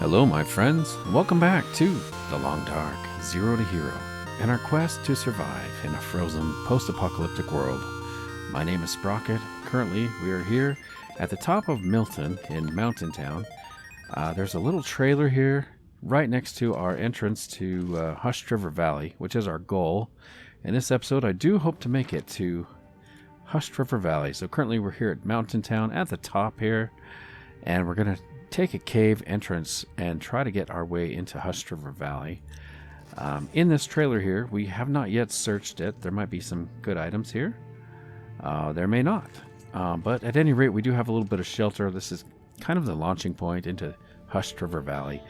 Hello, my friends. Welcome back to The Long Dark, Zero to Hero, and our quest to survive in a frozen post-apocalyptic world. My name is Sprocket. Currently, we are here at the top of Milton in Mountain Town. There's a little trailer here right next to our entrance to Hushed River Valley, which is our goal. In this episode, I do hope to make it to Hushed River Valley. So currently, we're here at Mountain Town at the top here, and we're going to take a cave entrance and try to get our way into Hushed River Valley. In this trailer here, we have not yet searched it. There might be some good items here. There may not. But at any rate, we do have a little bit of shelter. This is kind of the launching point into Hushed River Valley.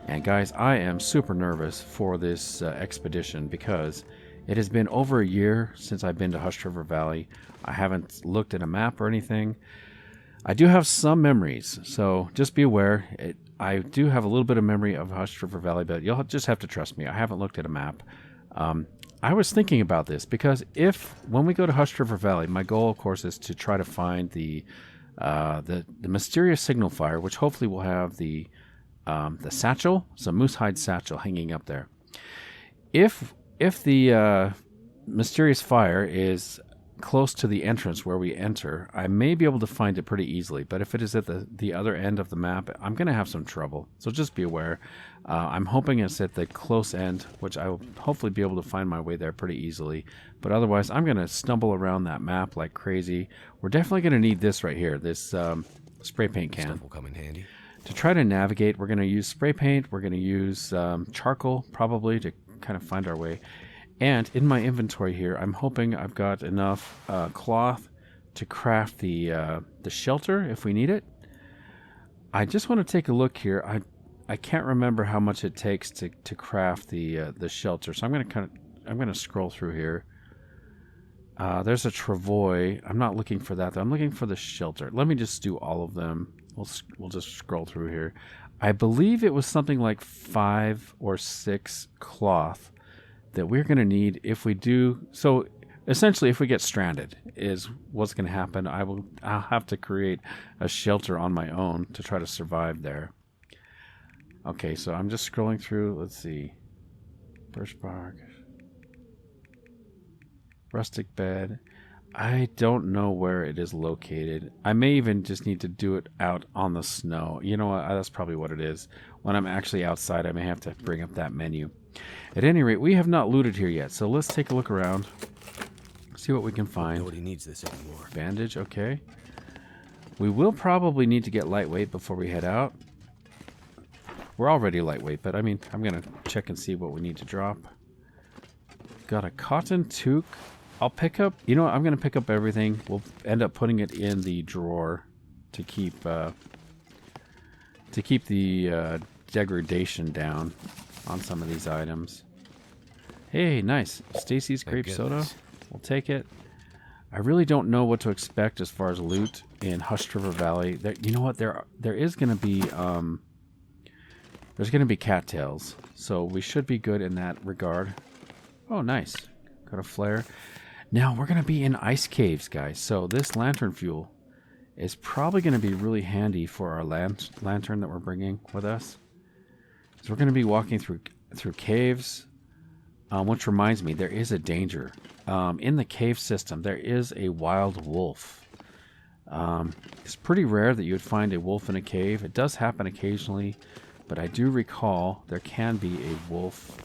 And guys, I am super nervous for this expedition because it has been over a year since I've been to Hushed River Valley. I haven't looked at a map or anything. I do have some memories, so just be aware. I do have a little bit of memory of Hushed River Valley, but you'll just have to trust me. I haven't looked at a map. I was thinking about this because when we go to Hushed River Valley, my goal, of course, is to try to find the mysterious signal fire, which hopefully will have the satchel, some moose hide satchel hanging up there. If the mysterious fire is close to the entrance where we enter, I may be able to find it pretty easily, but if it is at the other end of the map, I'm going to have some trouble. So just be aware. I'm hoping it's at the close end, which I will hopefully be able to find my way there pretty easily. But otherwise, I'm going to stumble around that map like crazy. We're definitely going to need this right here, this spray paint can. Stuff will come in handy. To try to navigate, we're going to use spray paint. We're going to use charcoal probably to kind of find our way. And in my inventory here, I'm hoping I've got enough cloth to craft the shelter if we need it. I just want to take a look here. I can't remember how much it takes to craft the shelter, so I'm going to scroll through here. There's a travois. I'm not looking for that though. I'm looking for the shelter. Let me just do all of them. We'll just scroll through here. I believe it was something like 5 or 6 cloth that we're going to need if we do. So essentially, if we get stranded is what's going to happen. I'll have to create a shelter on my own to try to survive there. Okay, so I'm just scrolling through. Let's see. Birch bark. Rustic bed. I don't know where it is located. I may even just need to do it out on the snow. You know what? That's probably what it is. When I'm actually outside, I may have to bring up that menu. At any rate, we have not looted here yet, so let's take a look around. See what we can find. Nobody needs this anymore. Bandage, okay. We will probably need to get lightweight before we head out. We're already lightweight, but I mean, I'm going to check and see what we need to drop. Got a cotton toque. I'll pick up, you know what, I'm going to pick up everything. We'll end up putting it in the drawer to keep the degradation down on some of these items. Hey, nice. Stacy's grape soda. We'll take it. I really don't know what to expect as far as loot in Hushed River Valley. You know what? There is going to be there's going to be cattails, so we should be good in that regard. Oh, nice. Got a flare. Now we're going to be in ice caves, guys. So this lantern fuel is probably going to be really handy for our lantern that we're bringing with us. So we're going to be walking through caves, which reminds me, there is a danger. In the cave system, there is a wild wolf. It's pretty rare that you would find a wolf in a cave. It does happen occasionally, but I do recall there can be a wolf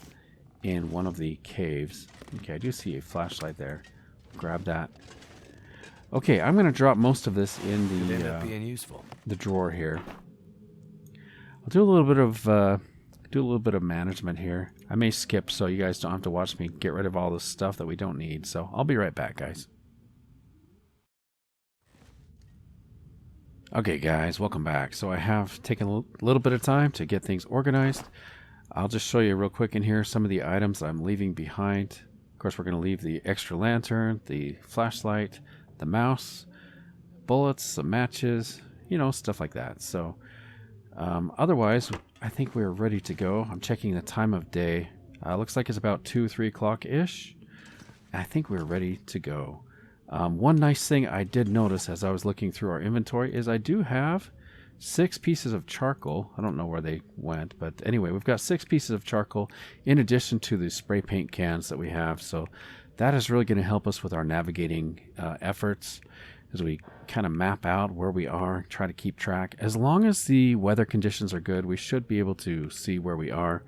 in one of the caves. Okay, I do see a flashlight there. Grab that. Okay, I'm going to drop most of this in the drawer here. I'll do a little bit of management here. I may skip so you guys don't have to watch me get rid of all the stuff that we don't need. So I'll be right back, guys. Okay, guys, welcome back. So I have taken a little bit of time to get things organized. I'll just show you real quick in here some of the items I'm leaving behind. Of course, we're going to leave the extra lantern, the flashlight, the mouse, bullets, some matches, you know, stuff like that. So otherwise, I think we're ready to go. I'm checking the time of day. Looks like it's about 2-3 o'clock-ish. I think we're ready to go. One nice thing I did notice as I was looking through our inventory is I do have 6 pieces of charcoal. I don't know where they went, but anyway, we've got 6 pieces of charcoal in addition to the spray paint cans that we have. So that is really going to help us with our navigating efforts as we kind of map out where we are, try to keep track. As long as the weather conditions are good, we should be able to see where we are.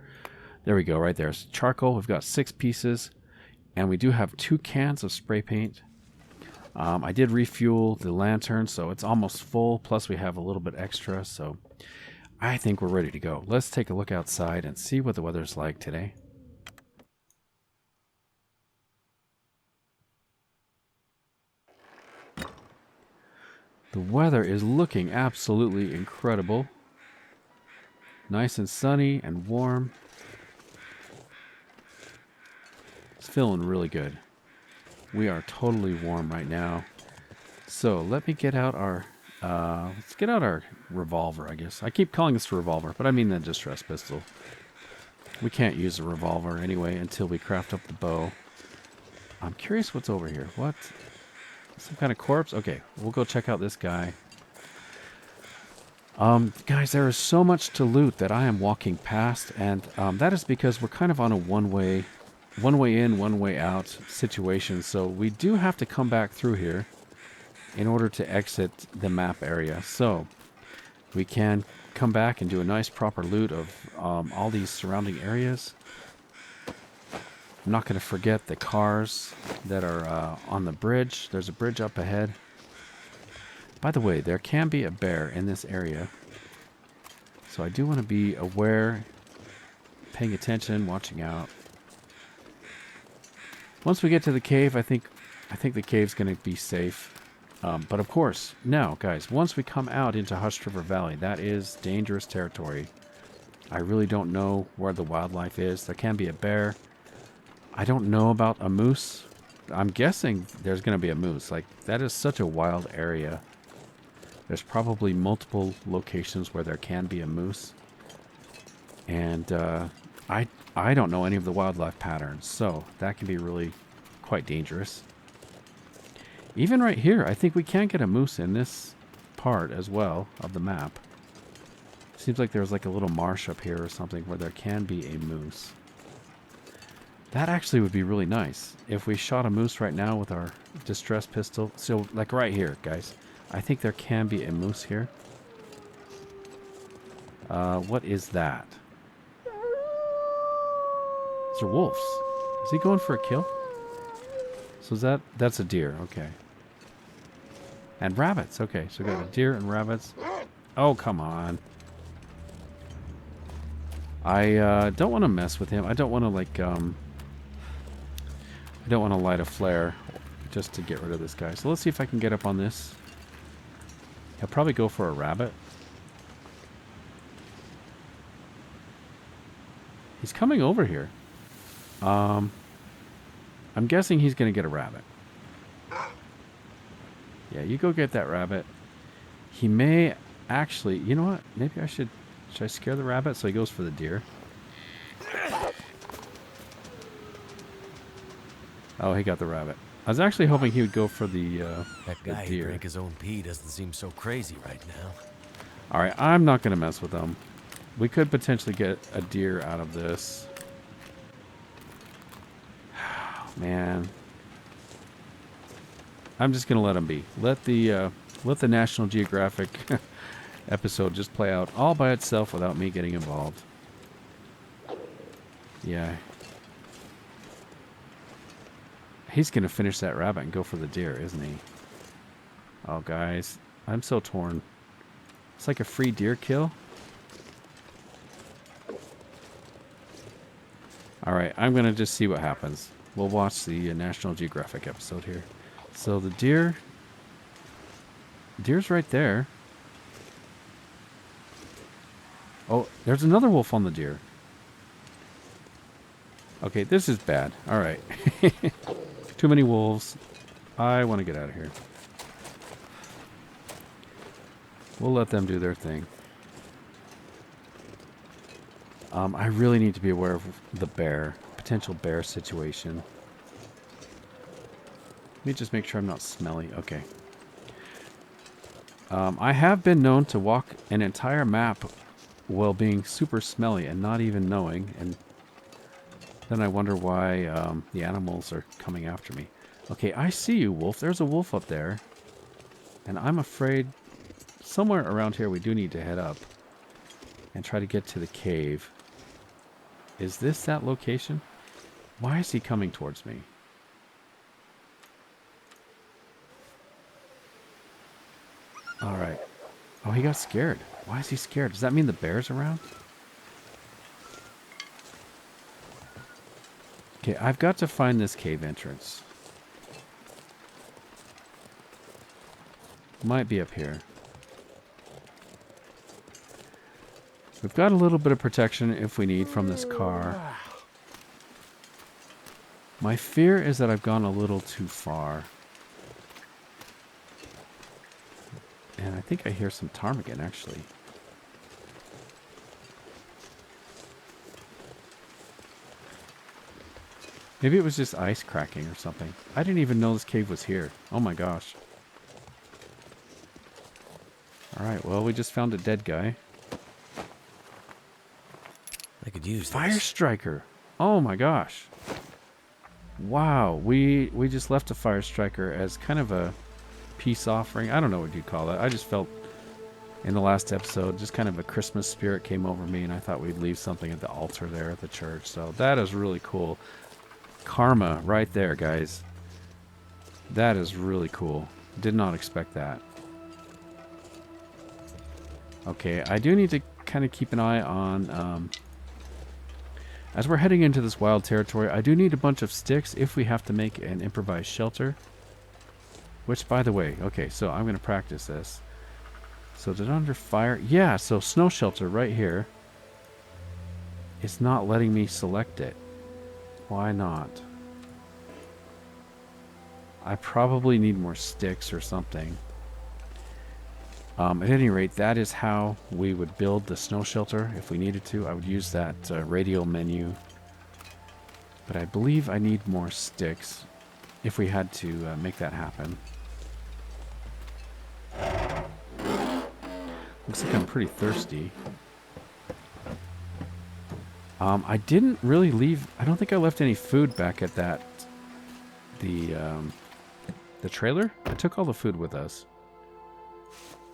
There we go, right there. So charcoal, we've got 6 pieces, and we do have 2 cans of spray paint. I did refuel the lantern, so it's almost full, plus we have a little bit extra, so I think we're ready to go. Let's take a look outside and see what the weather's like today. The weather is looking absolutely incredible. Nice and sunny and warm. It's feeling really good. We are totally warm right now. So let me get out our, let's get out our revolver, I guess. I keep calling this a revolver, but I mean the distress pistol. We can't use a revolver anyway until we craft up the bow. I'm curious what's over here. What? Some kind of corpse? Okay, we'll go check out this guy. Guys, there is so much to loot that I am walking past, and that is because we're kind of on a one-way in, one-way out situation. So we do have to come back through here in order to exit the map area. So we can come back and do a nice proper loot of all these surrounding areas. I'm not going to forget the cars that are on the bridge. There's a bridge up ahead. By the way, there can be a bear in this area. So I do want to be aware, paying attention, watching out. Once we get to the cave, I think the cave's going to be safe. But of course, now, guys, once we come out into Hushed River Valley, that is dangerous territory. I really don't know where the wildlife is. There can be a bear. I don't know about a moose. I'm guessing there's going to be a moose. Like, that is such a wild area. There's probably multiple locations where there can be a moose. And I don't know any of the wildlife patterns, so that can be really quite dangerous. Even right here, I think we can get a moose in this part as well of the map. Seems like there's like a little marsh up here or something where there can be a moose. That actually would be really nice if we shot a moose right now with our distress pistol. So, like right here, guys. I think there can be a moose here. What is that? These are wolves. Is he going for a kill? So is that's a deer, okay. And rabbits, okay. So we got a deer and rabbits. Oh, come on. I don't want to mess with him. I don't want to like, I don't want to light a flare just to get rid of this guy. So let's see if I can get up on this. I'll probably go for a rabbit. He's coming over here. I'm guessing he's going to get a rabbit. Yeah, you go get that rabbit. He may actually... You know what? Maybe I should... Should I scare the rabbit so he goes for the deer? Oh, he got the rabbit. I was actually hoping he would go for the that guy deer. who drank his own pee doesn't seem so crazy right now. Alright, I'm not going to mess with him. We could potentially get a deer out of this. Man. I'm just going to let him be. Let the National Geographic episode just play out all by itself without me getting involved. Yeah. He's going to finish that rabbit and go for the deer, isn't he? Oh, guys. I'm so torn. It's like a free deer kill. Alright, I'm going to just see what happens. We'll watch the National Geographic episode here. So the deer... Deer's right there. Oh, there's another wolf on the deer. Okay, this is bad. Alright. Too many wolves. I want to get out of here. We'll let them do their thing. I really need to be aware of the bear. Potential bear situation. Let me just make sure I'm not smelly. Okay. I have been known to walk an entire map while being super smelly and not even knowing, and then I wonder why the animals are coming after me. Okay, I see you, wolf. There's a wolf up there. And I'm afraid somewhere around here we do need to head up and try to get to the cave. Is this that location? Why is he coming towards me? Alright. Oh, he got scared. Why is he scared? Does that mean the bear's around? Okay, I've got to find this cave entrance. Might be up here. We've got a little bit of protection if we need from this car. My fear is that I've gone a little too far. And I think I hear some ptarmigan, actually. Maybe it was just ice cracking or something. I didn't even know this cave was here. Oh my gosh. Alright, well, we just found a dead guy. I could use this. Fire striker. Oh my gosh. Wow, we just left a fire striker as kind of a peace offering. I don't know what you'd call it. I just felt in the last episode just kind of a Christmas spirit came over me, and I thought we'd leave something at the altar there at the church. So that is really cool. Karma right there, guys. That is really cool. Did not expect that. Okay, I do need to kind of keep an eye on as we're heading into this wild territory. I do need a bunch of sticks if we have to make an improvised shelter. Which, by the way, okay, so I'm going to practice this. So, did under fire? Yeah, so snow shelter right here. It's not letting me select it. Why not? I probably need more sticks or something. At any rate, that is how we would build the snow shelter if we needed to. I would use that radial menu. But I believe I need more sticks if we had to make that happen. Looks like I'm pretty thirsty. I didn't really leave... I don't think I left any food back at that... The trailer? I took all the food with us.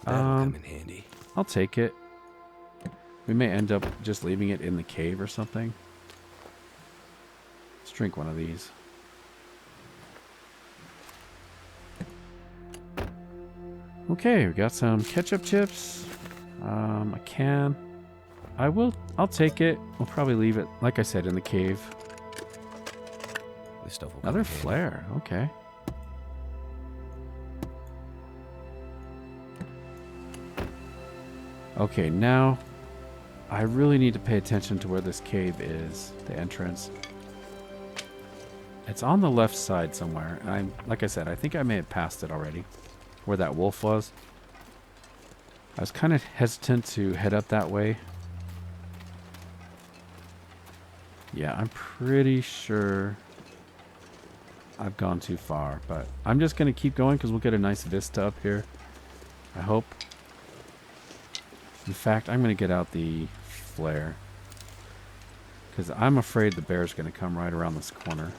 That'll come in handy. I'll take it. We may end up just leaving it in the cave or something. Let's drink one of these. Okay, we got some ketchup chips. A can. I'll take it. We'll probably leave it, like I said, in the cave. This stuff will Another flare. Okay. Okay, now I really need to pay attention to where this cave is, the entrance. It's on the left side somewhere. And like I said, I think I may have passed it already, where that wolf was. I was kind of hesitant to head up that way. Yeah, I'm pretty sure I've gone too far, but I'm just going to keep going because we'll get a nice vista up here. I hope. In fact, I'm going to get out the flare because I'm afraid the bear's going to come right around this corner.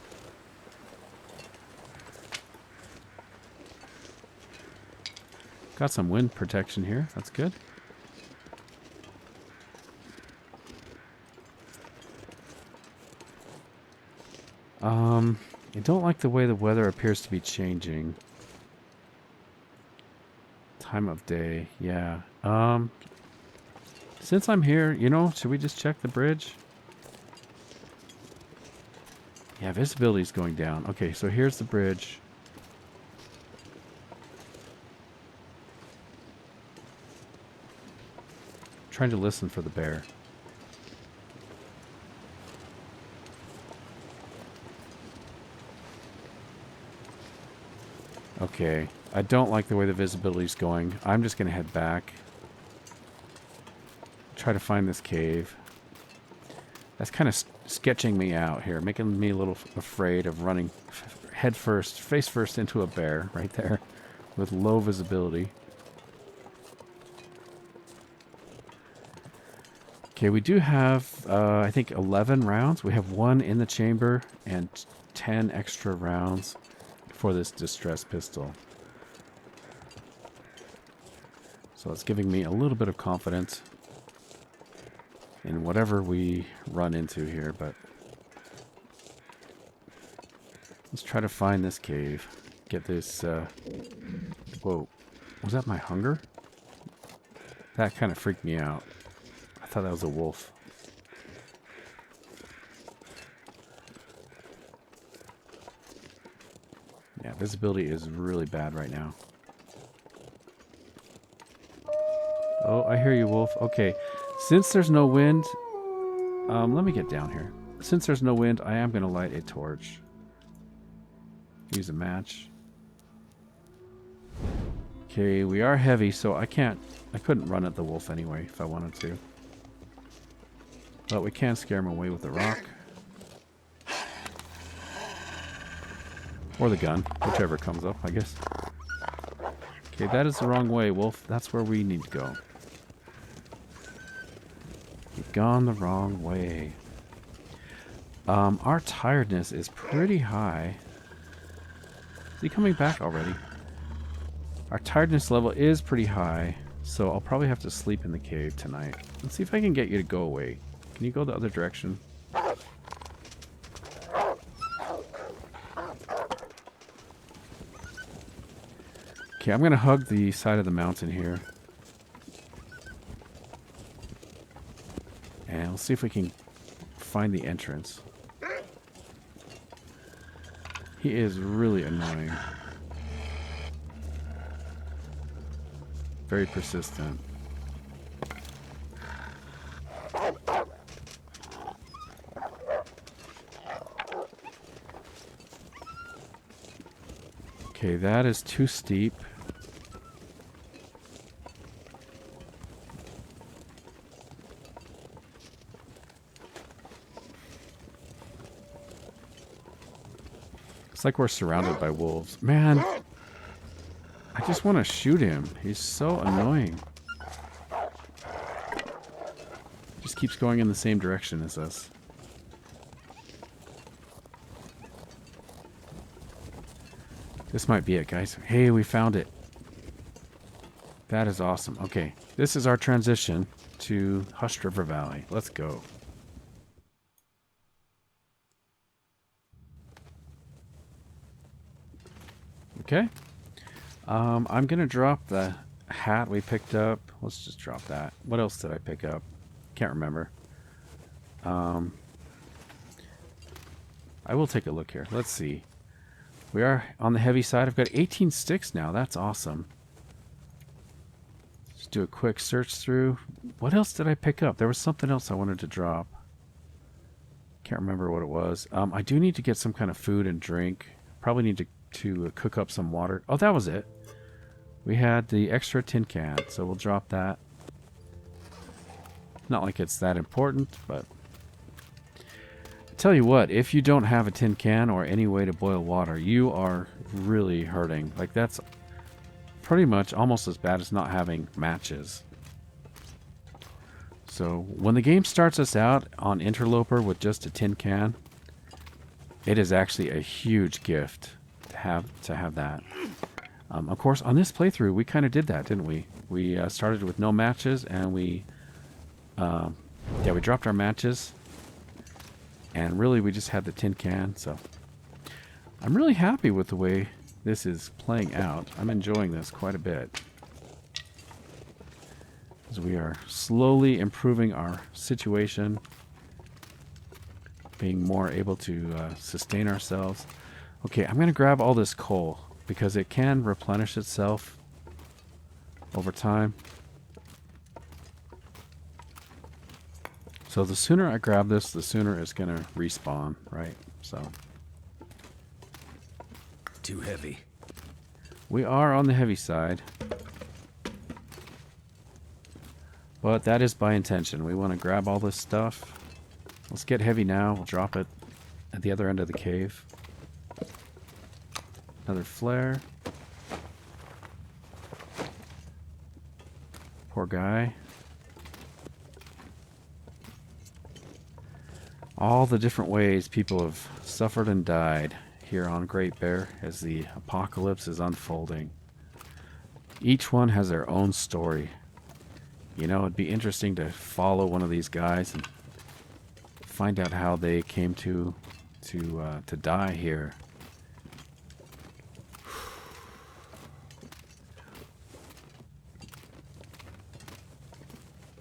Got some wind protection here. That's good. I don't like the way the weather appears to be changing. Time of day, yeah. Since I'm here, you know, should we just check the bridge? Yeah, visibility's going down. Okay, so here's the bridge. Trying to listen for the bear. Okay, I don't like the way the visibility's going. I'm just going to head back. Try to find this cave. That's kind of sketching me out here, making me a little afraid of running head first, face first into a bear right there with low visibility. Okay, we do have, I think, 11 rounds. We have 1 in the chamber and 10 extra rounds for this distress pistol. So it's giving me a little bit of confidence in whatever we run into here, but let's try to find this cave. Get this, whoa. Was that my hunger? That kind of freaked me out. I thought that was a wolf. Yeah, visibility is really bad right now. Oh, I hear you, wolf. Okay, since there's no wind, let me get down here. Since there's no wind, I am going to light a torch. Use a match. Okay, we are heavy, so I couldn't run at the wolf anyway if I wanted to. But we can scare him away with the rock. Or the gun, whichever comes up, I guess. Okay, that is the wrong way, wolf. That's where we need to go. You've gone the wrong way. Our tiredness is pretty high. Is he coming back already? Our tiredness level is pretty high, so I'll probably have to sleep in the cave tonight. Let's see if I can get you to go away. Can you go the other direction? Okay, I'm going to hug the side of the mountain here. And we'll see if we can find the entrance. He is really annoying. Very persistent. Okay, that is too steep. It's like we're surrounded by wolves. Man, I just want to shoot him. He's so annoying. Just keeps going in the same direction as us. This might be it, guys. Hey, we found it. That is awesome. Okay, this is our transition to Hushed River Valley. Let's go. Okay. I'm going to drop the hat we picked up. Let's just drop that. What else did I pick up? Can't remember. I will take a look here. Let's see. We are on the heavy side. I've got 18 sticks now. That's awesome. Just do a quick search through. What else did I pick up? There was something else I wanted to drop. Can't remember what it was. I do need to get some kind of food and drink. Probably need to cook up some water. Oh, that was it. We had the extra tin can, so we'll drop that. Not like it's that important, but I tell you what, if you don't have a tin can or any way to boil water, you are really hurting. Like, that's pretty much almost as bad as not having matches. So when the game starts us out on Interloper with just a tin can, it is actually a huge gift to have that. Of course, on this playthrough, we kind of did that, didn't we? We started with no matches, and we dropped our matches, and really we just had the tin can. So I'm really happy with the way this is playing out. I'm enjoying this quite a bit, as we are slowly improving our situation, being more able to sustain ourselves. Okay, I'm going to grab all this coal because it can replenish itself over time. So the sooner I grab this, the sooner it's going to respawn, right? So Too heavy. we are on the heavy side. But that is by intention. We want to grab all this stuff. Let's get heavy now. We'll drop it at the other end of the cave. Another flare. Poor guy. all the different ways people have suffered and died here on Great Bear as the apocalypse is unfolding. Each one has their own story. You know, it'd be interesting to follow one of these guys and find out how they came to die here.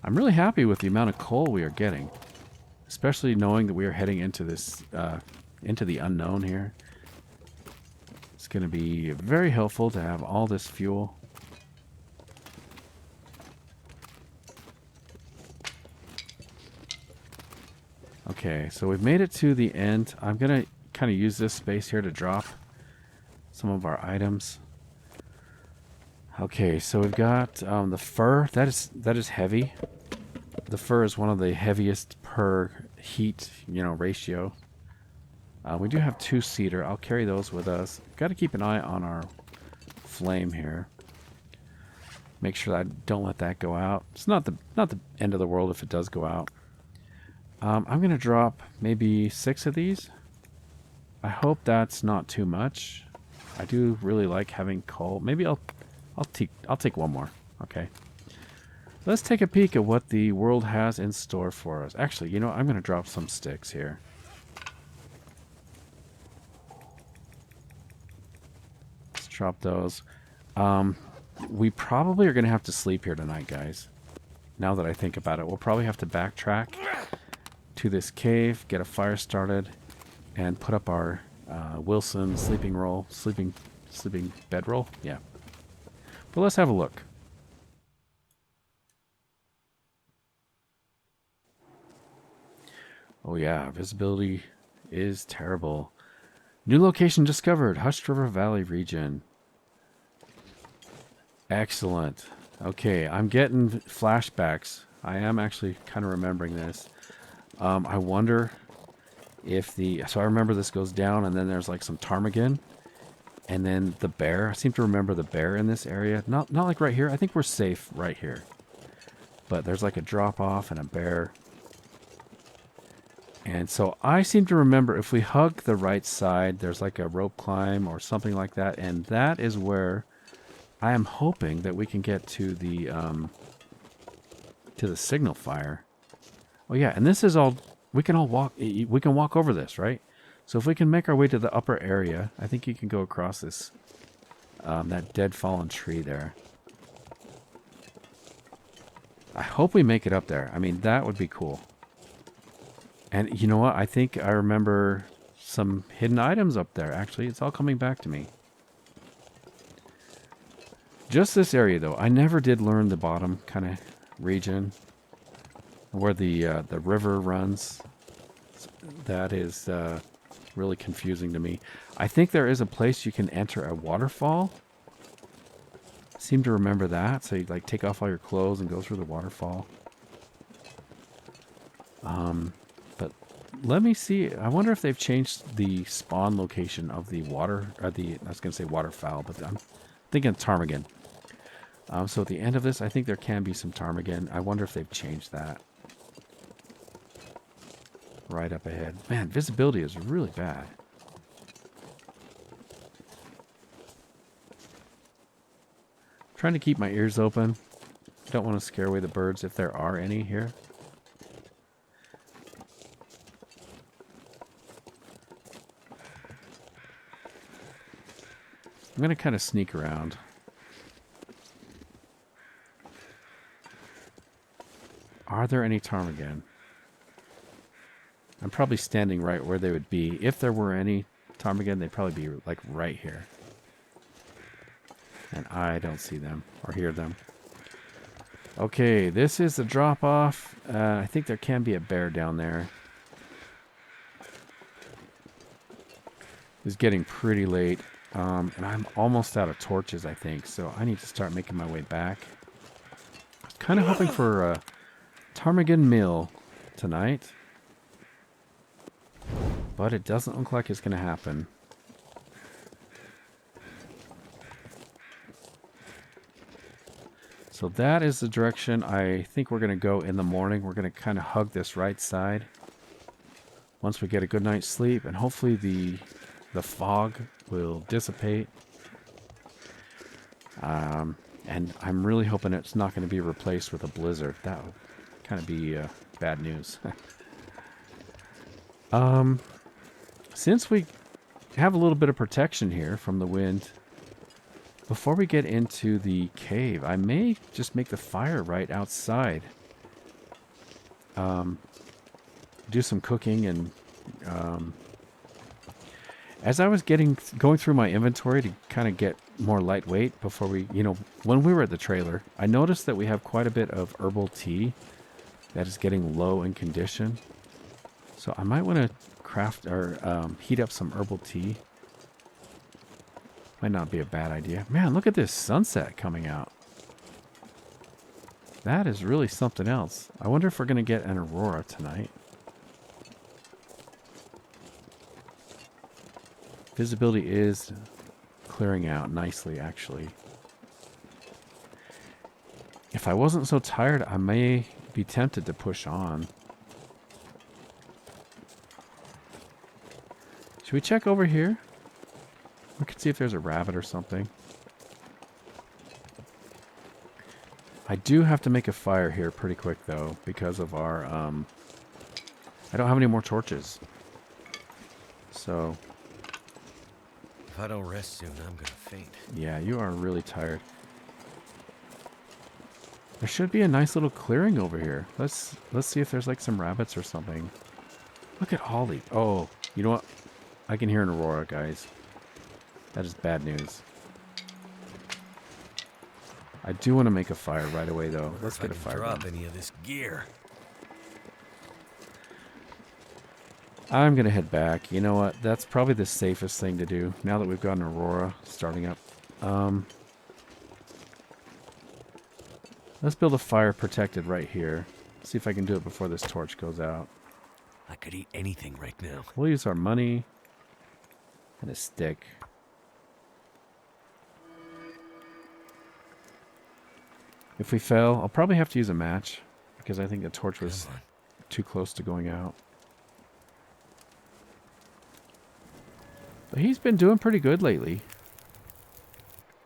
I'm really happy with the amount of coal we are getting, especially knowing that we are heading into this into the unknown here. It's going to be very helpful to have all this fuel. Okay, so we've made it to the end. I'm going to kind of use this space here to drop some of our items. Okay, so we've got the fur. That is heavy. The fur is one of the heaviest per heat, ratio. We do have 2 cedar. I'll carry those with us. Got to keep an eye on our flame here. Make sure that I don't let that go out. It's not the end of the world if it does go out. I'm going to drop maybe 6 of these. I hope that's not too much. I do really like having coal. Maybe I'll take one more. Okay. Let's take a peek at what the world has in store for us. Actually, I'm going to drop some sticks here. Let's drop those. We probably are going to have to sleep here tonight, guys. Now that I think about it, we'll probably have to backtrack to this cave, get a fire started, and put up our Wilson sleeping bedroll. Yeah. But let's have a look. Oh yeah, visibility is terrible. New location discovered, Hushed River Valley region. Excellent. Okay, I'm getting flashbacks. I am actually kind of remembering this. I wonder if so I remember this goes down and then there's like some ptarmigan and then the bear. I seem to remember the bear in this area. Not like right here. I think we're safe right here. But there's like a drop off and a bear. And so I seem to remember if we hug the right side, there's like a rope climb or something like that. And that is where I am hoping that we can get to the signal fire. Oh yeah, and this is all, we can walk over this, right? So if we can make our way to the upper area, I think you can go across this, that dead fallen tree there. I hope we make it up there. I mean, that would be cool. And you know what? I think I remember some hidden items up there. Actually, it's all coming back to me. Just this area, though. I never did learn the bottom kind of region where the river runs. That is really confusing to me. I think there is a place you can enter a waterfall. I seem to remember that. So you like take off all your clothes and go through the waterfall. But let me see. I wonder if they've changed the spawn location of the water, or I was going to say waterfowl, but I'm thinking ptarmigan. So at the end of this, I think there can be some ptarmigan. I wonder if they've changed that. Right up ahead. Man, visibility is really bad. Trying to keep my ears open. Don't want to scare away the birds if there are any here. I'm going to kind of sneak around. Are there any ptarmigan? I'm probably standing right where they would be. If there were any ptarmigan, they'd probably be like right here. And I don't see them or hear them. Okay, this is the drop off. I think there can be a bear down there. It's getting pretty late. And I'm almost out of torches, I think. So I need to start making my way back. I was kind of hoping for a ptarmigan meal tonight. But it doesn't look like it's going to happen. So that is the direction I think we're going to go in the morning. We're going to kind of hug this right side. once we get a good night's sleep, and hopefully the fog will dissipate. And I'm really hoping it's not going to be replaced with a blizzard. That would kind of be bad news. Since we have a little bit of protection here from the wind, before we get into the cave, I may just make the fire right outside. Do some cooking, and as I was going through my inventory to kind of get more lightweight before we, when we were at the trailer, I noticed that we have quite a bit of herbal tea that is getting low in condition. So I might want to craft or heat up some herbal tea. Might not be a bad idea. Man, look at this sunset coming out. That is really something else. I wonder if we're going to get an aurora tonight. Visibility is clearing out nicely, actually. If I wasn't so tired, I may be tempted to push on. Should we check over here? We could see if there's a rabbit or something. I do have to make a fire here pretty quick, though, because of our, I don't have any more torches. So... if I don't rest soon, I'm gonna faint. yeah, you are really tired. There should be a nice little clearing over here. Let's see if there's like some rabbits or something. Look at all these. Oh, you know what? I can hear an aurora, guys. That is bad news. I do want to make a fire right away, though. Let's get a fire. Drop any of this gear. I'm going to head back. You know what? That's probably the safest thing to do now that we've got an aurora starting up. Let's build a fire protected right here. See if I can do it before this torch goes out. I could eat anything right now. We'll use our money and a stick. If we fail, I'll probably have to use a match because I think the torch was too close to going out. But he's been doing pretty good lately.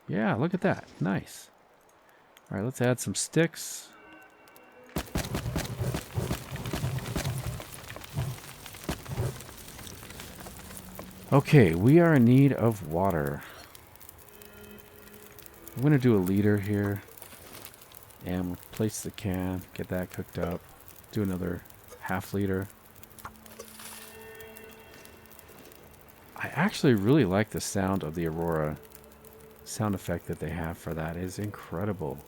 Yeah, look at that. Nice. All right, let's add some sticks. Okay, we are in need of water. I'm going to do a liter here. And we'll place the can, get that cooked up. Do another half liter. I actually really like the sound of the aurora. Sound effect that they have for that is incredible.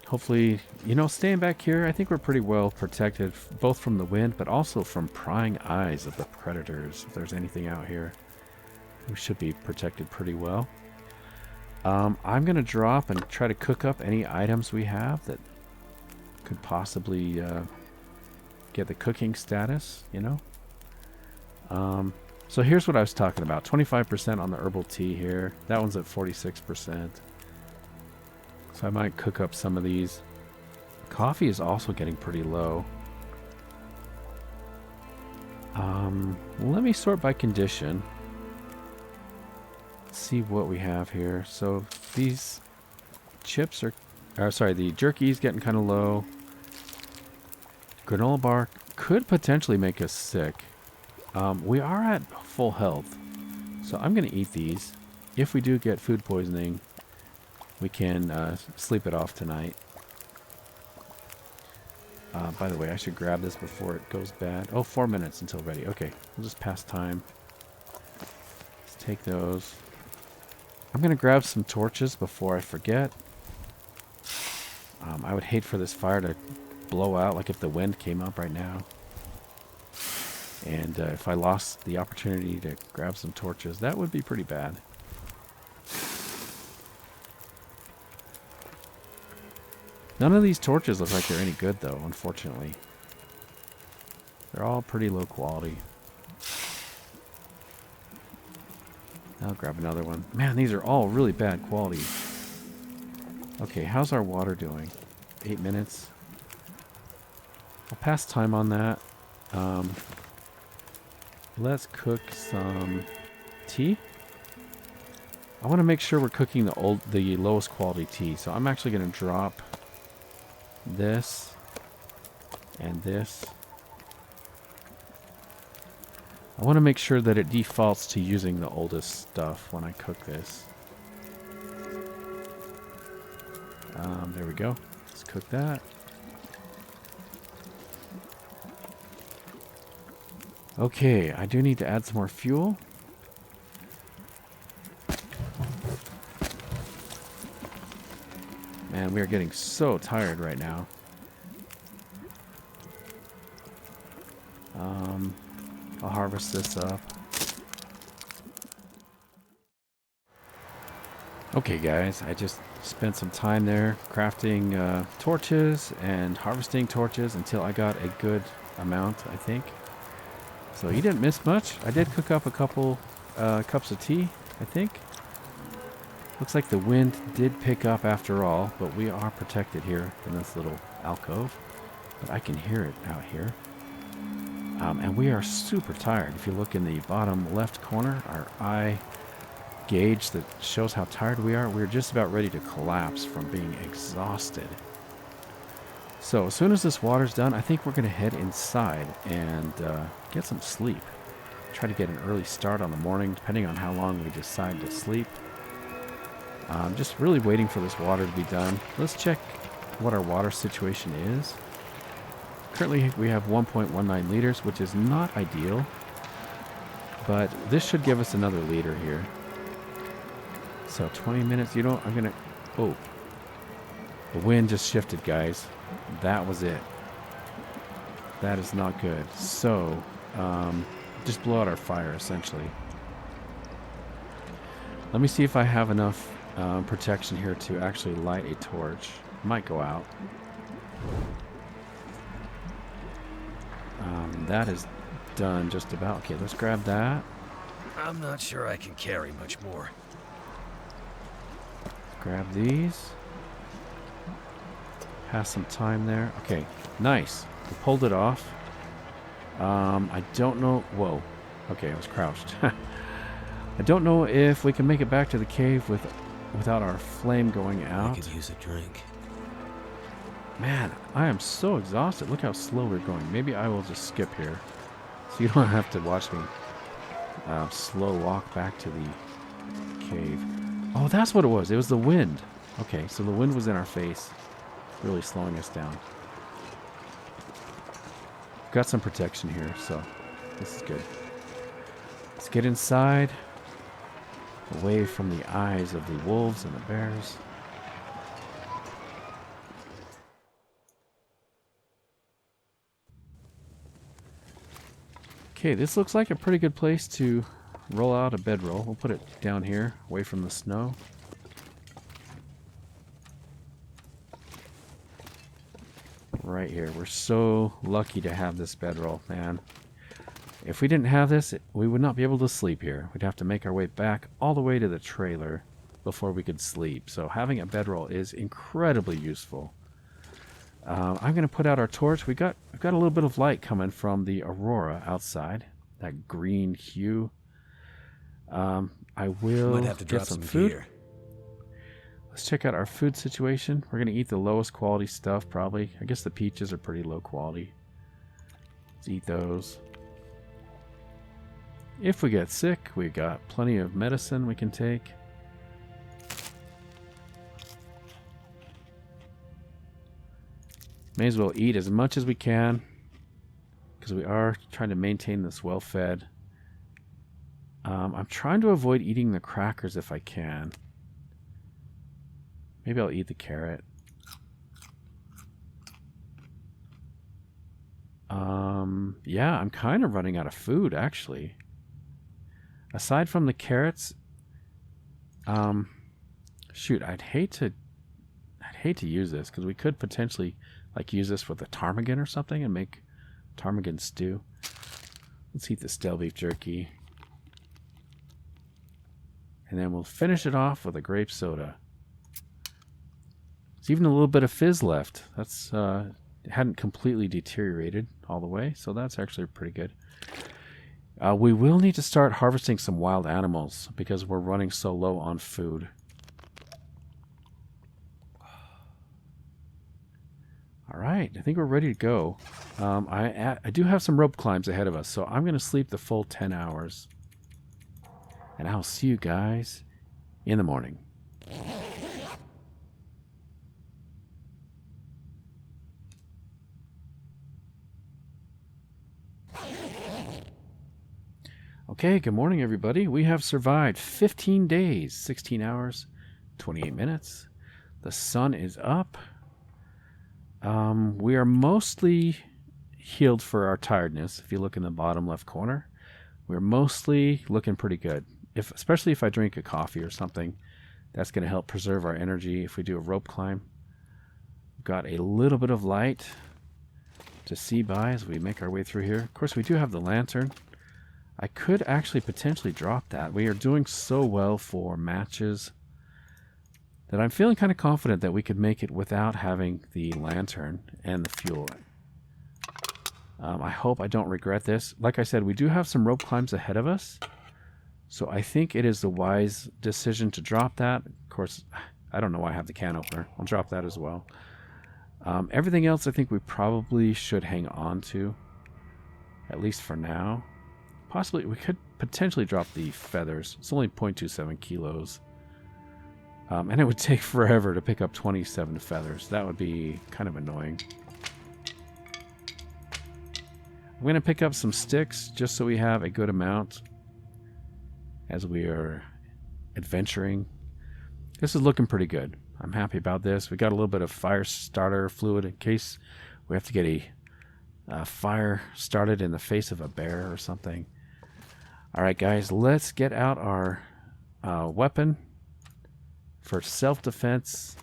Hopefully, staying back here, I think we're pretty well protected, both from the wind, but also from prying eyes of the predators. If there's anything out here, we should be protected pretty well. I'm going to drop and try to cook up any items we have that could possibly get the cooking status, So here's what I was talking about. 25% on the herbal tea here. That one's at 46%. So I might cook up some of these. Coffee is also getting pretty low. Let me sort by condition. See what we have here. So these chips the jerky's getting kind of low. Granola bar could potentially make us sick. We are at full health, so I'm going to eat these. If we do get food poisoning, we can sleep it off tonight. By the way, I should grab this before it goes bad. Oh, 4 minutes until ready. Okay, we'll just pass time. Let's take those. I'm going to grab some torches before I forget. I would hate for this fire to blow out, like if the wind came up right now. And if I lost the opportunity to grab some torches, that would be pretty bad. None of these torches look like they're any good, though, unfortunately. They're all pretty low quality. I'll grab another one. Man, these are all really bad quality. Okay, how's our water doing? 8 minutes. pass time on that. Let's cook some tea. I want to make sure we're cooking the lowest quality tea. So I'm actually going to drop this and this. I want to make sure that it defaults to using the oldest stuff when I cook this. There we go. Let's cook that. Okay, I do need to add some more fuel. Man, we are getting so tired right now. I'll harvest this up. Okay guys, I just spent some time there crafting torches and harvesting torches until I got a good amount, I think. So you didn't miss much. I did cook up a couple cups of tea, I think. Looks like the wind did pick up after all, but we are protected here in this little alcove. But I can hear it out here. And we are super tired. If you look in the bottom left corner, our eye gauge that shows how tired we are, we're just about ready to collapse from being exhausted. So as soon as this water's done, I think we're going to head inside and get some sleep. Try to get an early start on the morning, depending on how long we decide to sleep. Just really waiting for this water to be done. Let's check what our water situation is. Currently we have 1.19 liters, which is not ideal, but this should give us another liter here. So 20 minutes, I'm gonna, oh, the wind just shifted, guys. That was it. That is not good. So, just blow out our fire, essentially. Let me see if I have enough protection here to actually light a torch. Might go out. That is done just about. Okay, let's grab that. I'm not sure I can carry much more. Grab these. Pass some time there. Okay, nice. We pulled it off. I don't know. Whoa. Okay, I was crouched. I don't know if we can make it back to the cave without our flame going out. I could use a drink. Man, I am so exhausted. Look how slow we're going. Maybe I will just skip here, so you don't have to watch me slow walk back to the cave. Oh, that's what it was. It was the wind. Okay, so the wind was in our face, really slowing us down. Got some protection here, so this is good. Let's get inside, away from the eyes of the wolves and the bears. Okay, this looks like a pretty good place to roll out a bedroll. We'll put it down here, away from the snow. Right here. We're so lucky to have this bedroll, man. If we didn't have this, we would not be able to sleep here. We'd have to make our way back all the way to the trailer before we could sleep. So having a bedroll is incredibly useful. I'm going to put out our torch. We've got a little bit of light coming from the aurora outside. That green hue. I will Might have to get drop some some food. gear. Let's check out our food situation. We're going to eat the lowest quality stuff, probably. I guess the peaches are pretty low quality. Let's eat those. If we get sick, we got plenty of medicine we can take. May as well eat as much as we can, because we are trying to maintain this well-fed. I'm trying to avoid eating the crackers if I can. Maybe I'll eat the carrot. Yeah, I'm kind of running out of food, actually. Aside from the carrots, shoot, I'd hate to use this, because we could potentially like use this with a ptarmigan or something and make ptarmigan stew. Let's eat the stale beef jerky. And then we'll finish it off with a grape soda. There's even a little bit of fizz left. That's hadn't completely deteriorated all the way, so that's actually pretty good. We will need to start harvesting some wild animals because we're running so low on food. All right, I think we're ready to go. I do have some rope climbs ahead of us, so I'm going to sleep the full 10 hours. And I'll see you guys in the morning. Okay, good morning, everybody. We have survived 15 days, 16 hours, 28 minutes. The sun is up. We are mostly healed for our tiredness. If you look in the bottom left corner, we're mostly looking pretty good. Especially if I drink a coffee or something, that's going to help preserve our energy. If we do a rope climb, we've got a little bit of light to see by as we make our way through here. Of course, we do have the lantern. I could actually potentially drop that. We are doing so well for matches that I'm feeling kind of confident that we could make it without having the lantern and the fuel. I hope I don't regret this. Like I said, we do have some rope climbs ahead of us, so I think it is the wise decision to drop that. Of course, I don't know why I have the can opener. I'll drop that as well. Everything else I think we probably should hang on to, at least for now. Possibly, we could potentially drop the feathers. It's only 0.27 kilos. And it would take forever to pick up 27 feathers. That would be kind of annoying. I'm going to pick up some sticks just so we have a good amount as we are adventuring. This is looking pretty good. I'm happy about this. We got a little bit of fire starter fluid in case we have to get a fire started in the face of a bear or something. Alright guys, let's get out our weapon for self-defense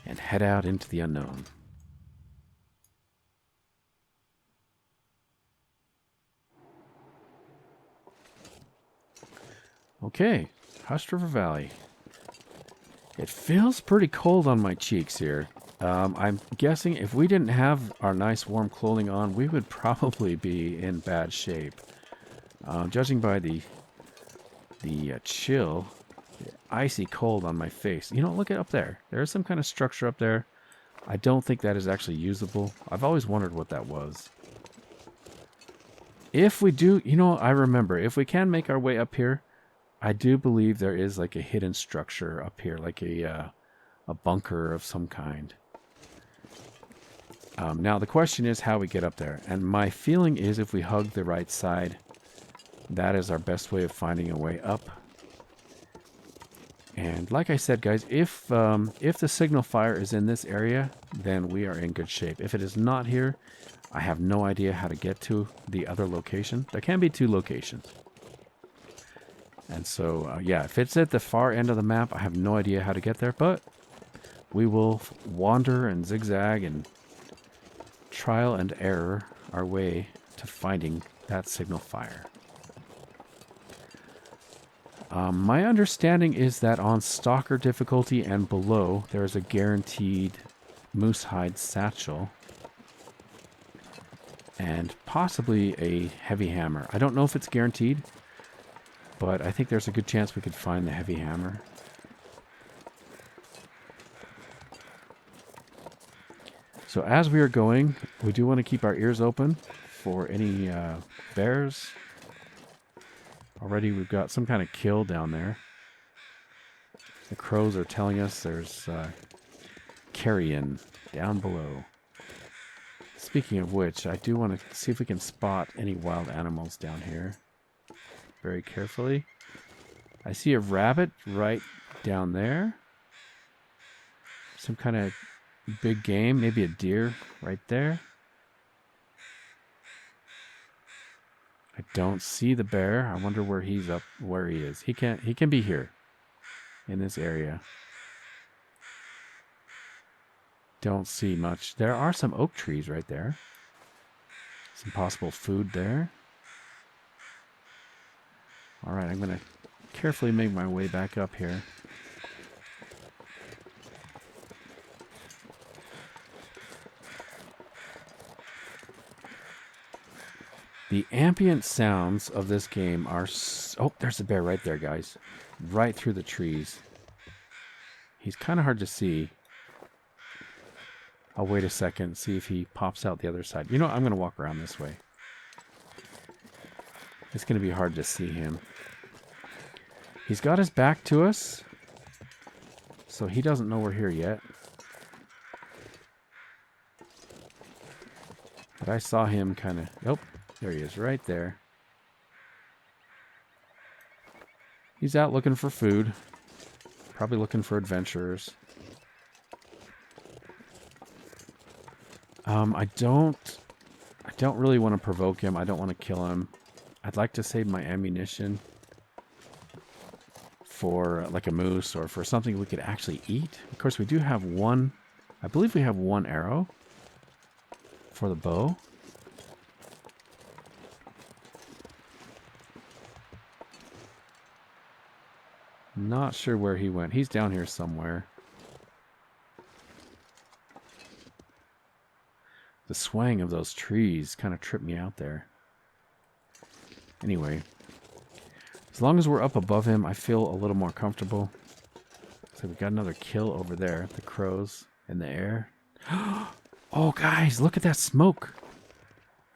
and head out into the unknown. Okay, Hushed River Valley. It feels pretty cold on my cheeks here. I'm guessing if we didn't have our nice warm clothing on, we would probably be in bad shape. Judging by the chill, the icy cold on my face. You know, look at up there. There's some kind of structure up there. I don't think that is actually usable. I've always wondered what that was. If we do, you know, I remember, if we can make our way up here, I do believe there is like a hidden structure up here, like a bunker of some kind. Now the question is how we get up there. And my feeling is if we hug the right side, that is our best way of finding a way up. And like I said, guys, if the signal fire is in this area, then we are in good shape. If it is not here, I have no idea how to get to the other location. There can be two locations. And so, yeah, if it's at the far end of the map, I have no idea how to get there. But we will wander and zigzag and trial and error our way to finding that signal fire. My understanding is that on Stalker difficulty and below, there is a guaranteed moose hide satchel. And possibly a heavy hammer. I don't know if it's guaranteed, but I think there's a good chance we could find the heavy hammer. So as we are going, we do want to keep our ears open for any bears. Already we've got some kind of kill down there. The crows are telling us there's carrion down below. Speaking of which, I do want to see if we can spot any wild animals down here. Very carefully. I see a rabbit right down there. Some kind of big game, maybe a deer right there. I don't see the bear. I wonder where he's up, where he is. He can be here in this area. Don't see much. There are some oak trees right there. Some possible food there. All right, I'm going to carefully make my way back up here. The ambient sounds of this game are... Oh, there's a bear right there, guys. Right through the trees. He's kind of hard to see. I'll wait a second, see if he pops out the other side. You know what? I'm going to walk around this way. It's going to be hard to see him. He's got his back to us, so he doesn't know we're here yet. But I saw him kind of... Oh, there he is, right there. He's out looking for food. Probably looking for adventurers. I don't really want to provoke him. I don't want to kill him. I'd like to save my ammunition for like a moose or for something we could actually eat. Of course, we do have one. I believe we have one arrow for the bow. Not sure where he went. He's down here somewhere. The swaying of those trees kind of tripped me out there. Anyway, as long as we're up above him, I feel a little more comfortable. So we got another kill over there. The crows in the air. Oh, guys, look at that smoke.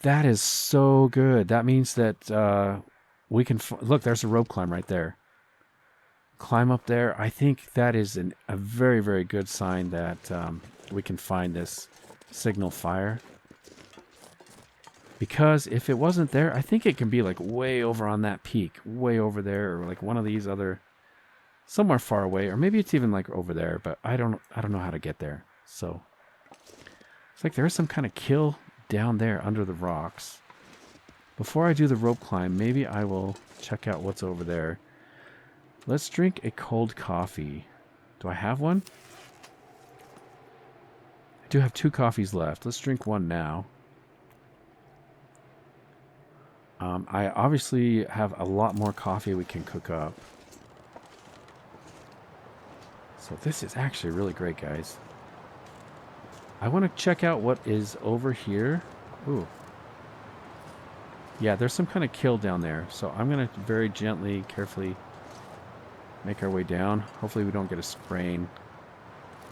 That is so good. That means that we can... Look, there's a rope climb right there. Climb up there. I think that is a very, very good sign that we can find this signal fire. Because if it wasn't there, I think it can be like way over on that peak, way over there, or like one of these other, somewhere far away, or maybe it's even like over there, but I don't know how to get there. So it's like there's some kind of kill down there under the rocks. Before I do the rope climb, maybe I will check out what's over there. Let's drink a cold coffee. Do I have one? I do have 2 coffees left. Let's drink one now. I obviously have a lot more coffee we can cook up. So this is actually really great, guys. I want to check out what is over here. Ooh. Yeah, there's some kind of kill down there. So I'm going to very gently, carefully make our way down. Hopefully we don't get a sprain.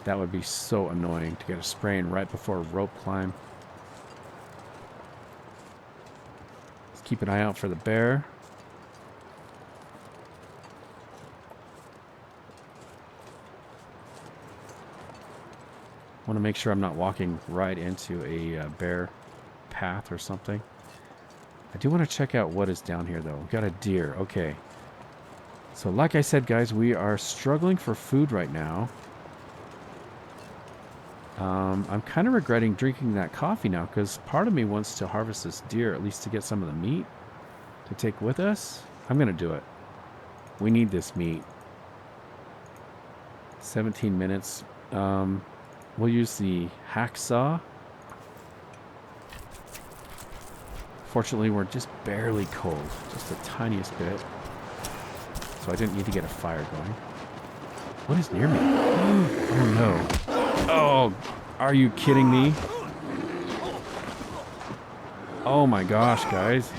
That would be so annoying to get a sprain right before a rope climb. Let's keep an eye out for the bear. Want to make sure I'm not walking right into a bear path or something. I do want to check out what is down here, though. We've got a deer. Okay. So like I said, guys, we are struggling for food right now. I'm kind of regretting drinking that coffee now because part of me wants to harvest this deer, at least to get some of the meat to take with us. I'm going to do it. We need this meat. 17 minutes. We'll use the hacksaw. Fortunately, we're just barely cold. Just the tiniest bit. So I didn't need to get a fire going. What is near me? Oh no. Oh, are you kidding me? Oh my gosh, guys.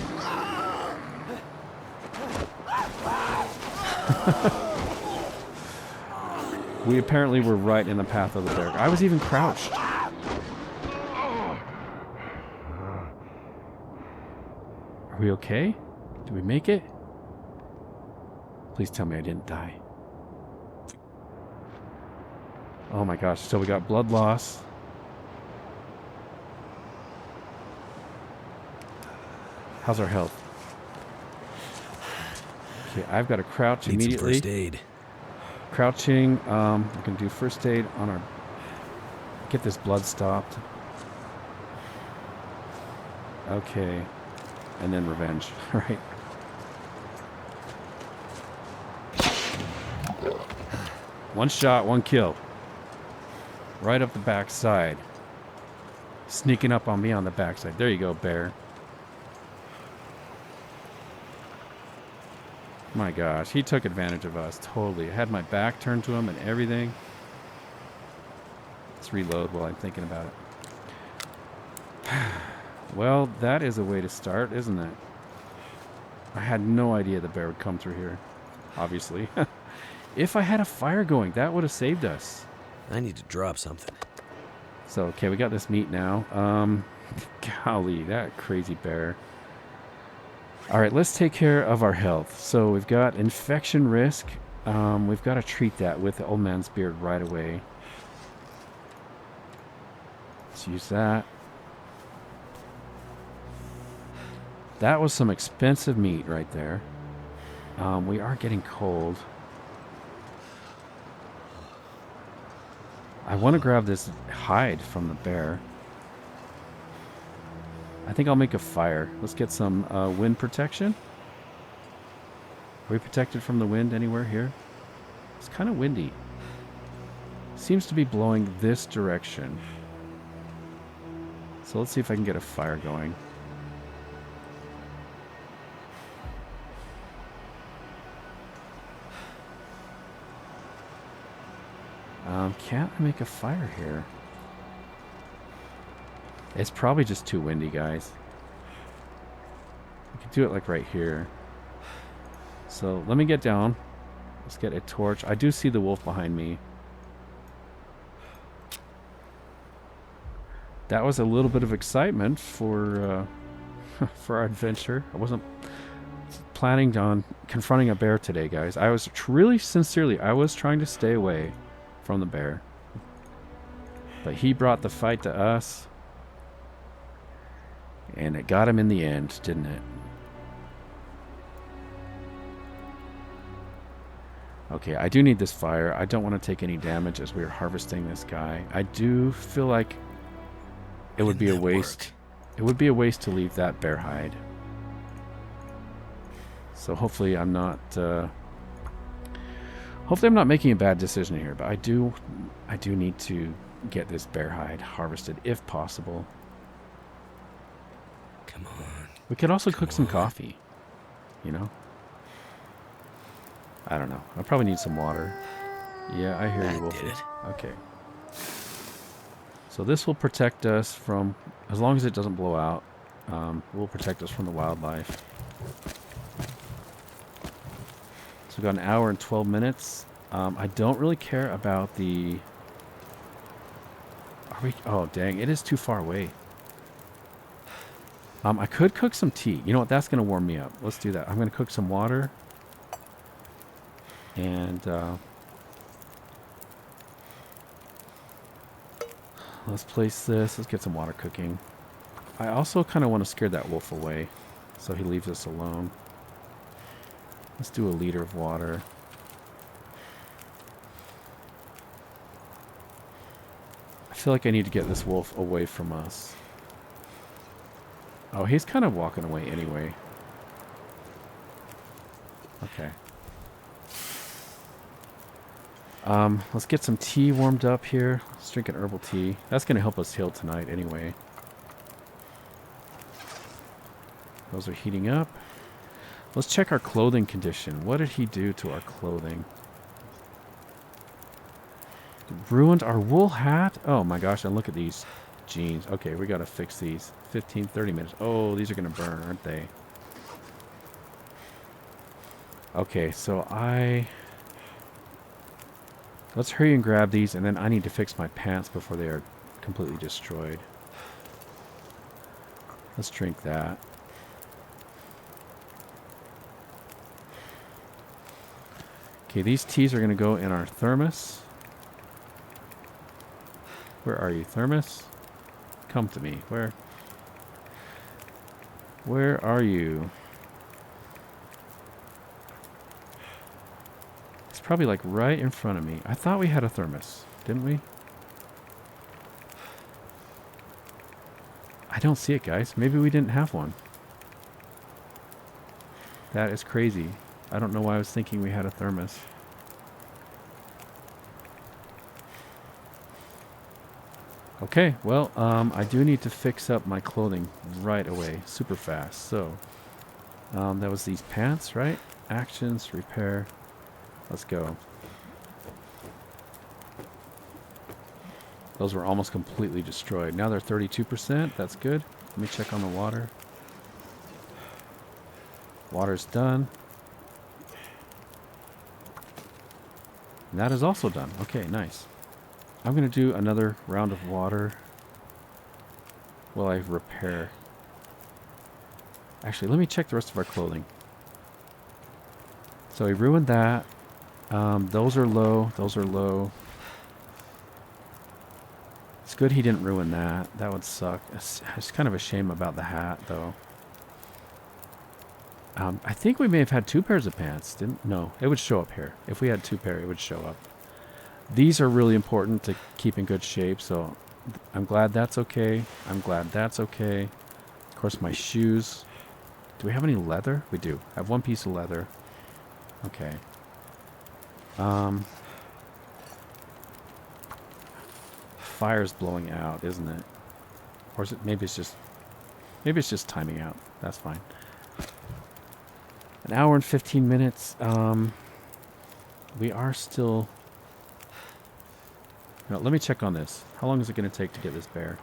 We apparently were right in the path of the bear. I was even crouched. Are we okay? Did we make it? Please tell me I didn't die. Oh my gosh, so we got blood loss. How's our health? Okay, I've got to crouch immediately. Need some first aid. Crouching, we can do first aid on our... Get this blood stopped. Okay. And then revenge. All right. One shot, one kill. Right up the backside. Sneaking up on me on the backside. There you go, bear. My gosh, he took advantage of us, totally. I had my back turned to him and everything. Let's reload while I'm thinking about it. Well, that is a way to start, isn't it? I had no idea the bear would come through here, obviously. If I had a fire going, that would have saved us. I need to drop something. So, okay, we got this meat now. Golly, that crazy bear. All right, let's take care of our health. So we've got infection risk. We've got to treat that with the old man's beard right away. Let's use that. That was some expensive meat right there. We are getting cold. I want to grab this hide from the bear. I think I'll make a fire. Let's get some wind protection. Are we protected from the wind anywhere here? It's kind of windy. Seems to be blowing this direction. So let's see if I can get a fire going. Can't I make a fire here? It's probably just too windy, guys. We could do it like right here. So let me get down. Let's get a torch. I do see the wolf behind me. That was a little bit of excitement for for our adventure. I wasn't planning on confronting a bear today, guys. I was really sincerely, I was trying to stay away from the bear. But he brought the fight to us. And it got him in the end, didn't it? Okay, I do need this fire. I don't want to take any damage as we are harvesting this guy. I do feel like it would be a waste. It would be a waste to leave that bear hide. So hopefully I'm not making a bad decision here, but I do need to get this bear hide harvested if possible. Come on. We could also cook some coffee, you know? I don't know. I probably need some water. Yeah, I hear you, Wolfie. Did it. Okay. So this will protect us from, as long as it doesn't blow out, will protect us from the wildlife. So we've got an hour and 12 minutes. I don't really care about the... Are we... Oh, dang. It is too far away. I could cook some tea. You know what? That's going to warm me up. Let's do that. I'm going to cook some water. And let's place this. Let's get some water cooking. I also kind of want to scare that wolf away so he leaves us alone. Let's do a liter of water. I feel like I need to get this wolf away from us. Oh, he's kind of walking away anyway. Okay. Let's get some tea warmed up here. Let's drink an herbal tea. That's going to help us heal tonight anyway. Those are heating up. Let's check our clothing condition. What did he do to our clothing? Ruined our wool hat? Oh my gosh, and look at these jeans. Okay, we got to fix these. 15, 30 minutes. Oh, these are going to burn, aren't they? Okay, so let's hurry and grab these, and then I need to fix my pants before they are completely destroyed. Let's drink that. Okay, these teas are going to go in our thermos. Where are you, thermos? Come to me. Where are you? It's probably like right in front of me. I thought we had a thermos, didn't we? I don't see it, guys. Maybe we didn't have one. That is crazy. I don't know why I was thinking we had a thermos. Okay, well, I do need to fix up my clothing right away, super fast. So, that was these pants, right? Actions, repair. Let's go. Those were almost completely destroyed. Now they're 32%. That's good. Let me check on the water. Water's done. And that is also done. Okay, nice. I'm going to do another round of water while I repair. Actually, let me check the rest of our clothing. So we ruined that. Those are low. Those are low. It's good he didn't ruin that. That would suck. It's kind of a shame about the hat, though. I think we may have had 2 pairs of pants. No, it would show up here. If we had 2 pair, it would show up. These are really important to keep in good shape, so I'm glad that's okay. I'm glad that's okay. Of course, my shoes. Do we have any leather? We do. I have 1 piece of leather. Okay. Fire's blowing out, isn't it? Or is it? Maybe it's just timing out. That's fine. An hour and 15 minutes. We are still. No, let me check on this. How long is it going to take to get this bear?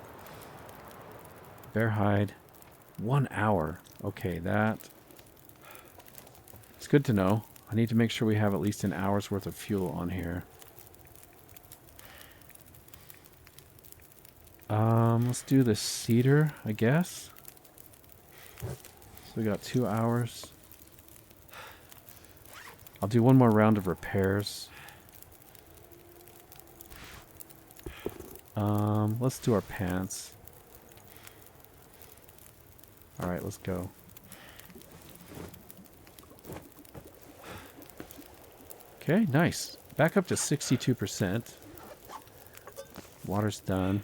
Bear hide. 1 hour. Okay, that. It's good to know. I need to make sure we have at least an hour's worth of fuel on here. Let's do the cedar, I guess. So we got 2 hours. I'll do 1 more round of repairs. Let's do our pants. Alright, let's go. Okay, nice. Back up to 62%. Water's done.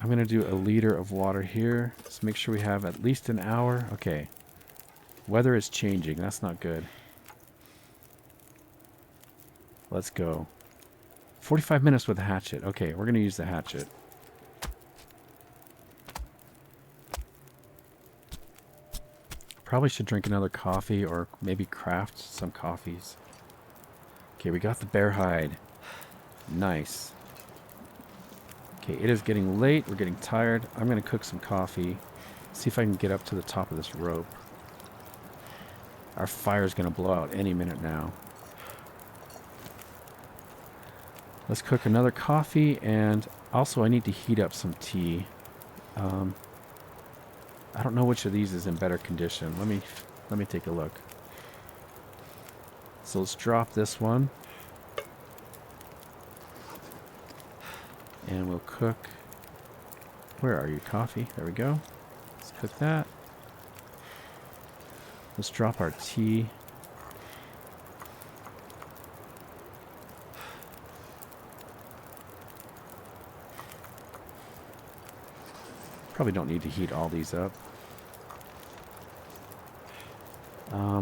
I'm going to do a liter of water here. Let's make sure we have at least an hour. Okay. Weather is changing. That's not good. Let's go. 45 minutes with the hatchet. Okay, we're going to use the hatchet. Probably should drink another coffee or maybe craft some coffees. Okay, we got the bear hide. Nice. Okay, it is getting late. We're getting tired. I'm going to cook some coffee. See if I can get up to the top of this rope. Our fire's going to blow out any minute now. Let's cook another coffee, and also I need to heat up some tea. I don't know which of these is in better condition. Let me take a look. So let's drop this one. And we'll cook. Where are you, coffee? There we go. Let's cook that. Let's drop our tea. Probably don't need to heat all these up.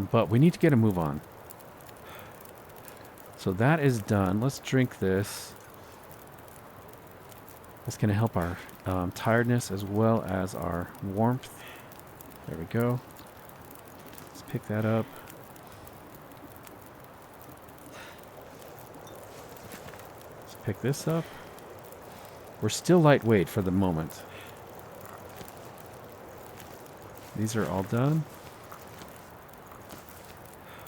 But we need to get a move on. So that is done. Let's drink this. That's going to help our tiredness as well as our warmth. There we go. Let's pick that up. Let's pick this up. We're still lightweight for the moment. These are all done.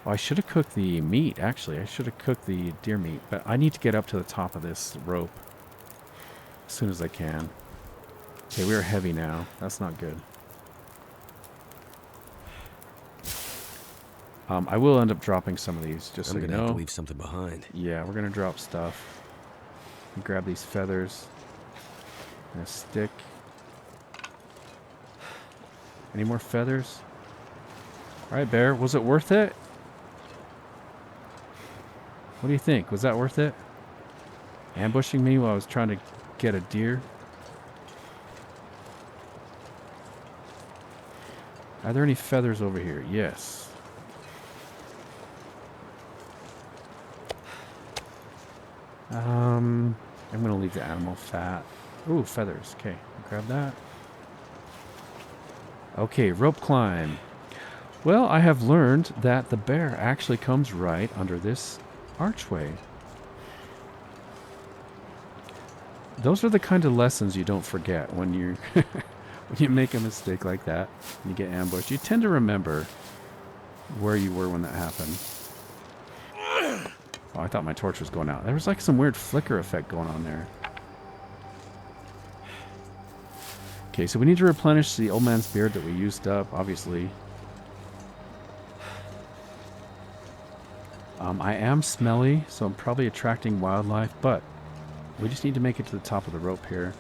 Oh, I should have cooked the meat, actually. I should have cooked the deer meat. But I need to get up to the top of this rope as soon as I can. Okay, we are heavy now. That's not good. I will end up dropping some of these, just so you know. I'm gonna have to leave something behind. Yeah, we're gonna drop stuff. Grab these feathers. And a stick. Any more feathers? Alright, bear. Was it worth it? What do you think? Was that worth it? Ambushing me while I was trying to get a deer? Are there any feathers over here? Yes. I'm going to leave the animal fat. Ooh, feathers. Okay, grab that. Okay, rope climb. Well, I have learned that the bear actually comes right under this archway. those are the kind of lessons you don't forget when you when you make a mistake like that. And you get ambushed. You tend to remember where you were when that happened. Oh, I thought my torch was going out. There was like some weird flicker effect going on there. Okay, so we need to replenish the old man's beard that we used up, obviously. I am smelly, so I'm probably attracting wildlife, but we just need to make it to the top of the rope here.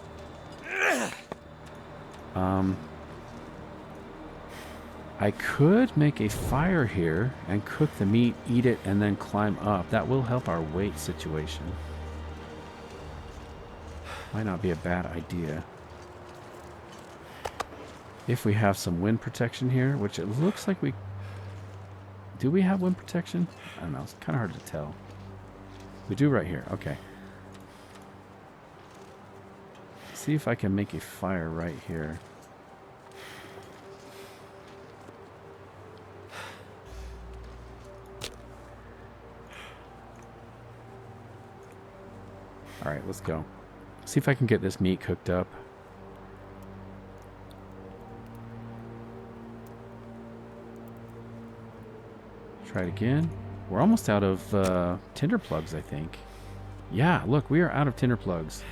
I could make a fire here and cook the meat, eat it, and then climb up. That will help our weight situation. Might not be a bad idea. If we have some wind protection here, which it looks like we... Do we have wind protection? I don't know. It's kind of hard to tell. We do right here. Okay. See if I can make a fire right here. Alright, let's go. See if I can get this meat cooked up. Try it again. We're almost out of tinder plugs, I think. Yeah, look, we are out of tinder plugs.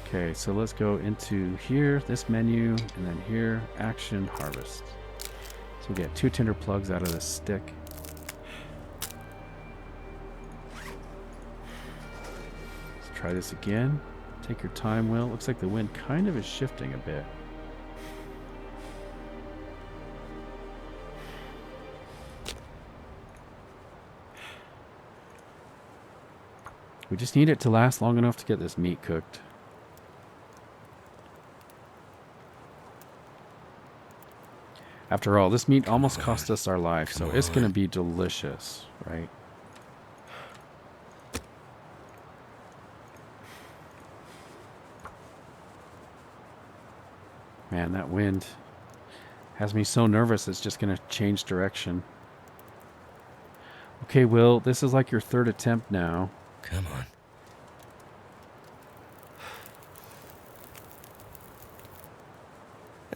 Okay, so let's go into here, this menu, and then here, action, harvest. So we get 2 tinder plugs out of this stick. Let's try this again. Take your time, Will. Looks like the wind kind of is shifting a bit. We just need it to last long enough to get this meat cooked. After all, this meat almost cost us our life, so it's going to be delicious, right? Man, that wind has me so nervous it's just going to change direction. Okay, Will, this is like your 3rd attempt now. Come on.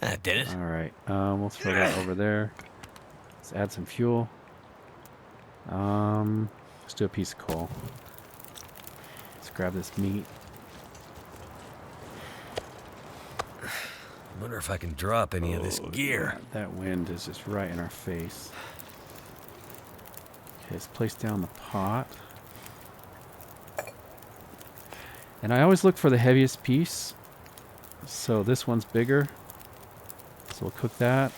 That did it. All right, we'll throw that over there. Let's add some fuel. Let's do a piece of coal. Let's grab this meat. I wonder if I can drop any of this gear. That wind is just right in our face. Okay, let's place down the pot. And I always look for the heaviest piece. So this one's bigger. So we'll cook that.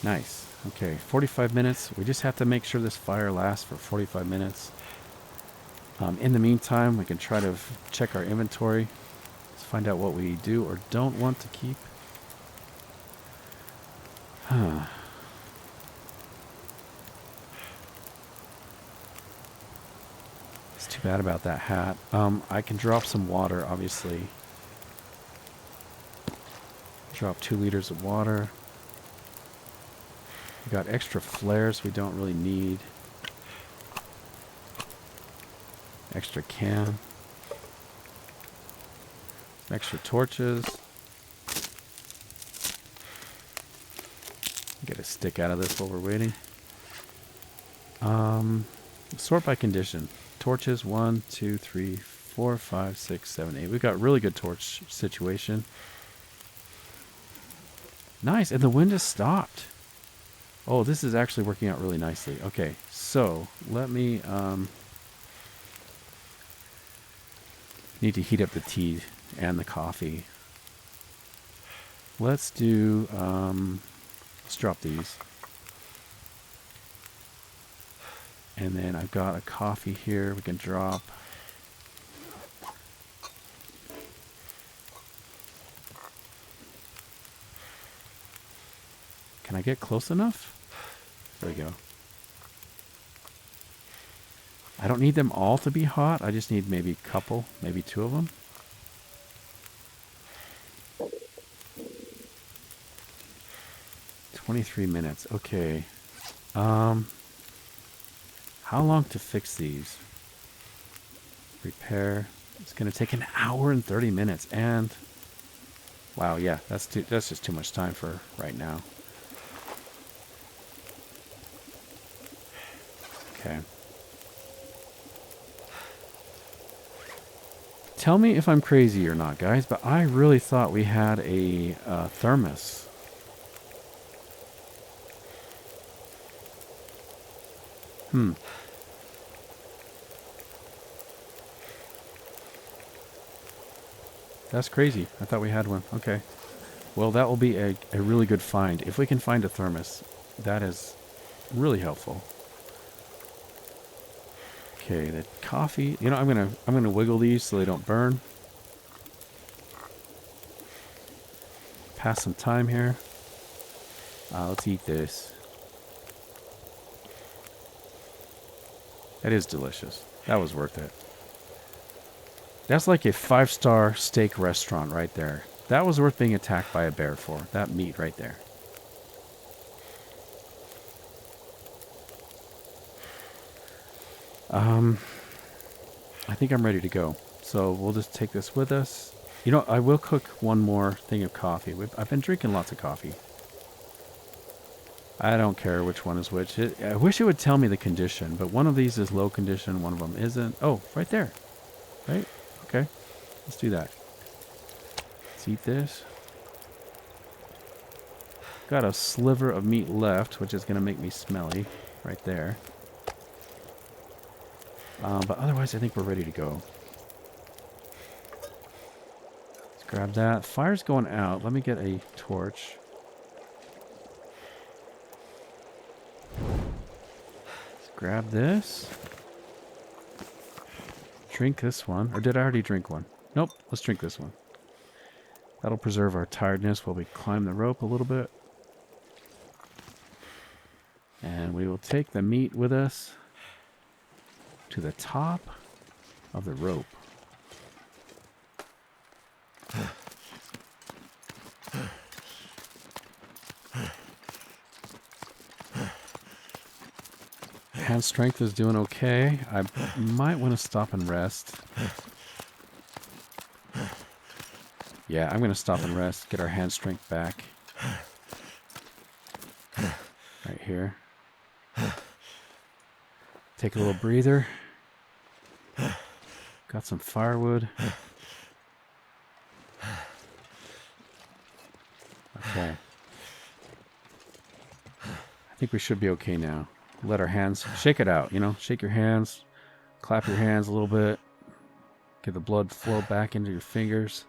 Nice. Okay, 45 minutes. We just have to make sure this fire lasts for 45 minutes. In the meantime, we can try to check our inventory. Let's find out what we do or don't want to keep. Huh. It's too bad about that hat. I can drop some water, obviously. Drop 2 liters of water. We got extra flares we don't really need. Extra can. Some extra torches. Get a stick out of this while we're waiting. Sort by condition. Torches 1, 2, 3, 4, 5, 6, 7, 8. We've got really good torch situation. Nice, and the wind has stopped. Oh, this is actually working out really nicely. Okay, so let me need to heat up the tea and the coffee. Let's do let's drop these. And then I've got a coffee here we can drop. Can I get close enough? There we go. I don't need them all to be hot. I just need maybe a couple, maybe 2 of them. "23 minutes. Okay. How long to fix these? Repair. It's going to take an hour and 30 minutes. And wow, yeah, that's just too much time for right now. Okay. Tell me if I'm crazy or not, guys, but I really thought we had a thermos. That's crazy. I thought we had one. Okay. Well, that will be a really good find. If we can find a thermos, that is really helpful. Okay, the coffee. You know, I'm gonna wiggle these so they don't burn. Pass some time here. Let's eat this. That is delicious. That was worth it. That's like a 5-star steak restaurant right there. That was worth being attacked by a bear for. That meat right there. I think I'm ready to go. So we'll just take this with us. You know, I will cook one more thing of coffee. I've been drinking lots of coffee. I don't care which one is which. I wish it would tell me the condition, but one of these is low condition, one of them isn't. Oh, right there. Right? Okay. Let's do that. Let's eat this. Got a sliver of meat left, which is going to make me smelly. Right there. But otherwise, I think we're ready to go. Let's grab that. Fire's going out. Let me get a torch. Let's grab this. Drink this one. Or did I already drink one? Nope. Let's drink this one. That'll preserve our tiredness while we climb the rope a little bit. And we will take the meat with us to the top of the rope. Hand strength is doing okay. I might want to stop and rest. Yeah, I'm going to stop and rest. Get our hand strength back. Right here. Take a little breather. Got some firewood. Okay. I think we should be okay now. Let our hands shake it out, you know, shake your hands, clap your hands a little bit, get the blood flow back into your fingers.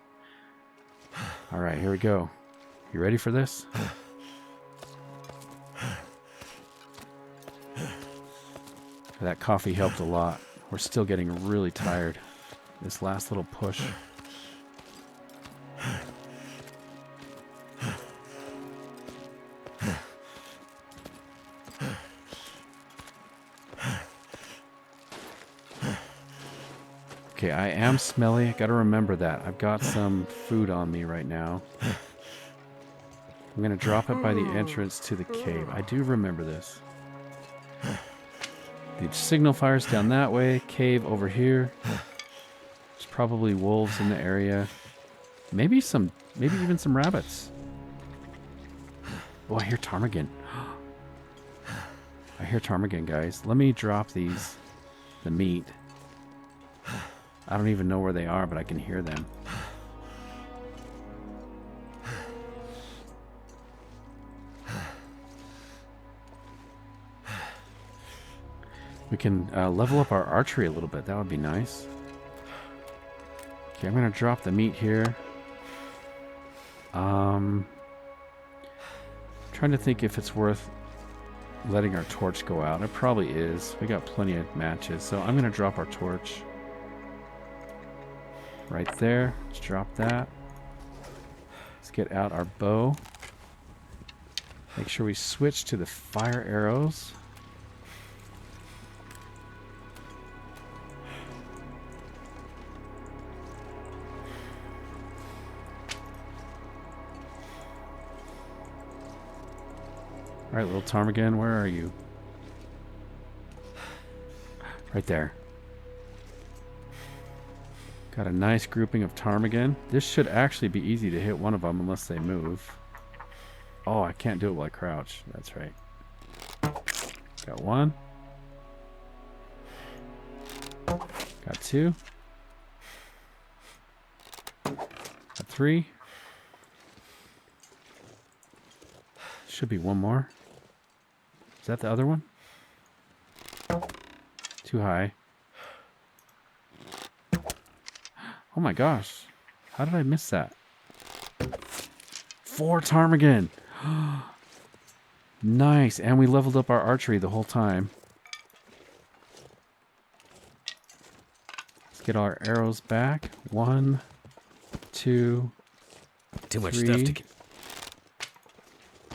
All right, here we go. You ready for this? That coffee helped a lot. We're still getting really tired. This last little push. Okay, I am smelly. I gotta remember that. I've got some food on me right now. I'm gonna drop it by the entrance to the cave. I do remember this. The signal fire's down that way. Cave over here. There's probably wolves in the area. Maybe even some rabbits. Oh, I hear ptarmigan. I hear ptarmigan, guys. Let me drop the meat. I don't even know where they are, but I can hear them. We can level up our archery a little bit. That would be nice. Okay, I'm going to drop the meat here. Trying to think if it's worth letting our torch go out. It probably is. We got plenty of matches, so I'm going to drop our torch. Right there. Let's drop that. Let's get out our bow. Make sure we switch to the fire arrows. Alright, little ptarmigan, where are you? Right there. Got a nice grouping of ptarmigan. This should actually be easy to hit one of them unless they move. Oh, I can't do it while I crouch. That's right. Got one. Got two. Got three. Should be one more. Is that the other one? Too high. Oh my gosh. How did I miss that? 4 ptarmigan. Nice. And we leveled up our archery the whole time. Let's get our arrows back. 1, 2, Too much 3, stuff to get.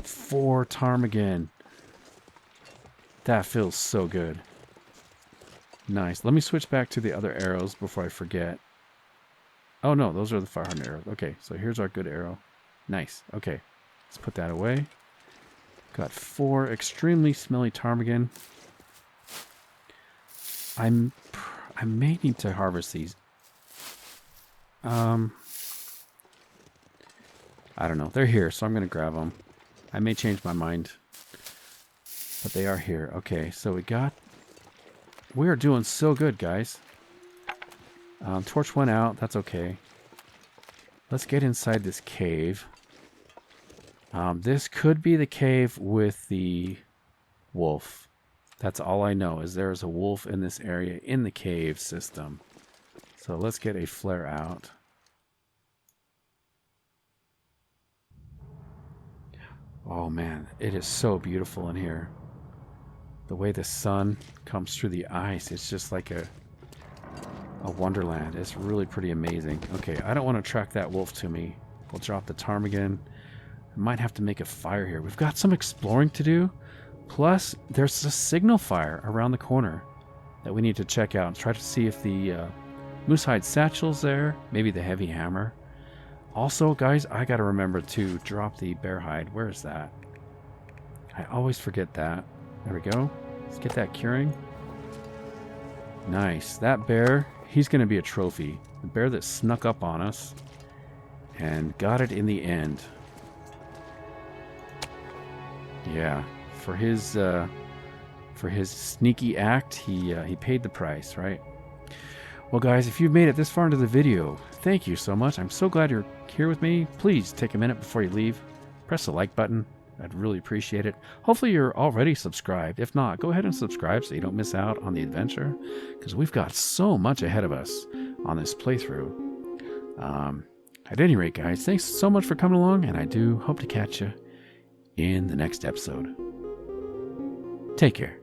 4 ptarmigan. That feels so good. Nice. Let me switch back to the other arrows before I forget. Oh no, those are the fire hardened arrows. Okay, so here's our good arrow. Nice. Okay, let's put that away. Got 4 extremely smelly ptarmigan. I may need to harvest these. I don't know. They're here, so I'm going to grab them. I may change my mind, but they are here. Okay, so we are doing so good, guys. Torch went out. That's okay. Let's get inside this cave. This could be the cave with the wolf. That's all I know, is there is a wolf in this area in the cave system. So let's get a flare out. Oh man, it is so beautiful in here. The way the sun comes through the ice, it's just like a wonderland. It's really pretty amazing. Okay, I don't want to track that wolf to me. We'll drop the ptarmigan. I might have to make a fire here. We've got some exploring to do. Plus, there's a signal fire around the corner that we need to check out and try to see if the moosehide satchel's there. Maybe the heavy hammer. Also, guys, I got to remember to drop the bear hide. Where is that? I always forget that. There we go. Let's get that curing. Nice. That bear, he's going to be a trophy. The bear that snuck up on us and got it in the end. Yeah, for his sneaky act, he paid the price, right? Well, guys, if you've made it this far into the video, thank you so much. I'm so glad you're here with me. Please take a minute before you leave. Press the like button. I'd really appreciate it. Hopefully you're already subscribed. If not, go ahead and subscribe so you don't miss out on the adventure, because we've got so much ahead of us on this playthrough. At any rate, guys, thanks so much for coming along, and I do hope to catch you in the next episode. Take care.